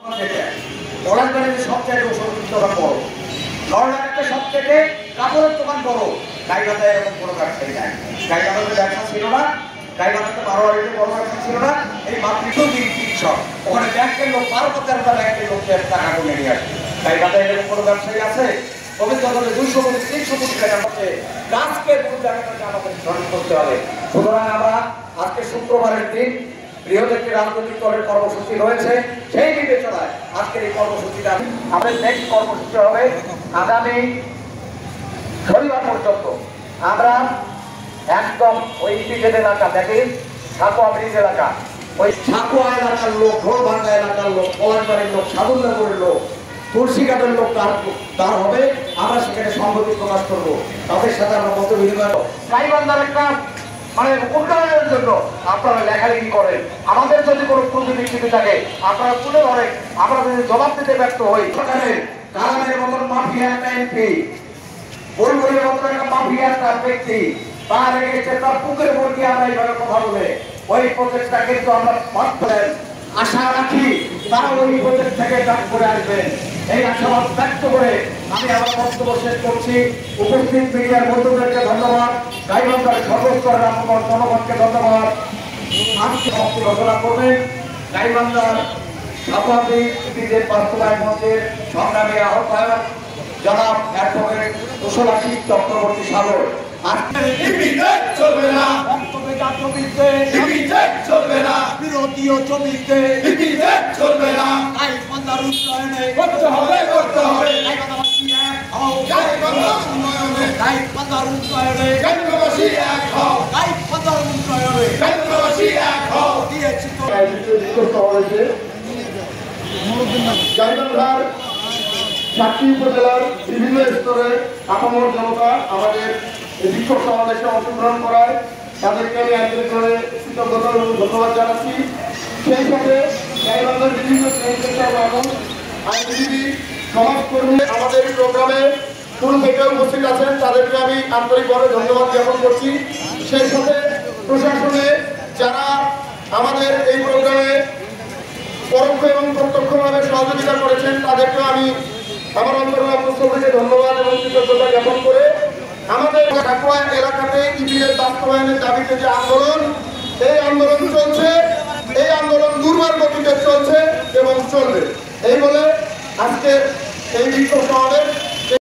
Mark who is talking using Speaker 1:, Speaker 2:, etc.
Speaker 1: পলাশবাড়িতে সবচেয়ে ওষুধ দোকান বড়, নরনারায়ণতে সবচেয়ে কাপড়ের দোকান বড়। গাইবান্ধায় এরকম কোনো ব্যবসায়ী নাই। গাইবান্ধাতে ব্যবসা ছিল না, গাইবান্ধাতে বারোয়ারিতে বড় ব্যবসা ছিল না। এই মাতৃত্ব চিকিৎসক ওখানে ব্যাংকের লোক 12-13টা ব্যাংকের লোকের টাকা কমে নিয়ে আসে। গাইবান্ধায় এরকম কোনো ব্যবসায়ী আছে? পবিত্রগঞ্জে 200 কোটি 300 কোটি টাকা হচ্ছে। গাছকে কোনো জায়গাটাকে আমাদের স্মরণ করতে হবে। সুতরাং আমরা আজকে শুক্রবারের দিন বৃহৎ একটি রাজনৈতিক দলের কর্মসূচি রয়েছে, সেই বিবেচনায় আজকের এই কর্মসূচিটা আমাদের নেক্সট কর্মসূচি হবে আগামী শনিবার পর্যন্ত। আমরা একদম ওই ইপিজেড এলাকা দেখি, সাকুয়া ব্রিজ এলাকা, ওই সাকুয়া এলাকার লোক, ঘোড়ভাঙ্গা এলাকার লোক, পলাশবাড়ির লোক, সাধুনগরের লোক, তুলসীঘাটের লোক তার হবে। আমরা সেখানে সংহতি প্রকাশ করবো, তাদের সাথে আমরা মত বিনিময়। গাইবান্ধার একটা মানে উন্নয়নের জন্য আপনারা লেখালেখি করেন। আমাদের যদি কোনো প্রতিনিধি থাকে আপনারা তুলে ধরেন, আমরা যদি জবাব দিতে ব্যর্থ হই। কালামের মতন মাফিয়া একটা এমপি, বুলবুলের মতন একটা মাফিয়া একটা ব্যক্তি, তার এগেছে তার পুকুরের মধ্যে আমরা এইভাবে কথা বলে ওই প্রজেক্টটা কিন্তু আমরা বাদ করেন। আশা রাখি তারা ওই প্রজেক্ট থেকে কাজ করে আসবেন। এই আশাবাদ ব্যক্ত করে আমি আমার বক্তব্য শেষ করছি। উপস্থিত মিডিয়ার বন্ধুদেরকে ধন্যবাদ, গাইবান্ধার সর্বস্তরের আপনার জনগণকে ধন্যবাদ। আজকে বক্তব্য ঘোষণা করবেন গাইবান্ধার ছাত্রী বাস্তবায়ন মঞ্চের সংগ্রামী আহ্বায়ক জনাব অ্যাডভোকেট কুশলাক্ষী চক্রবর্তী সাগর।
Speaker 2: চলবে না চলবে না, বিরোধীও চবিতে চলবে না। গাইবান্ধার উন্নয়নে করতে হবে গাইবান্ধার উন্নয়নে গাইবান্ধাবাসী এক হও, গাইবান্ধার উন্নয়নে গাইবান্ধাবাসী এক হও। দিয়েছি তো
Speaker 3: গাইবান্ধার 7টি উপজেলার বিভিন্ন স্তরে আপামর জনতা আমাদের বিক্ষোভ সমাবেশে অংশগ্রহণ করায় তাদেরকে আমি আন্তরিকভাবে কৃতজ্ঞতা এবং ধন্যবাদ জানাচ্ছি। সেই সাথে গাইবান্ধার বিভিন্ন মানুষ, আইনজীবী, সমাজকর্মী আমাদের এই প্রোগ্রামে শুরু থেকে উপস্থিত আছেন, তাদেরকে আমি আন্তরিকভাবে ধন্যবাদ জ্ঞাপন করছি। সেই সাথে প্রশাসনে যারা আমাদের এই প্রোগ্রামে পরোক্ষ এবং প্রত্যক্ষভাবে সহযোগিতা করেছেন তাদেরকে আমি আমার অন্তর্গত থেকে ধন্যবাদ এবং কৃতজ্ঞতা জ্ঞাপন করে আমাদের সাকুয়া এলাকাতে ইপিজেড বাস্তবায়নের দাবিতে যে আন্দোলন, এই আন্দোলন চলছে, এই আন্দোলন দুর্বার গতিতে চলছে এবং চলবে। এই বলে আজকে এই বিক্ষোভ সমাবেশ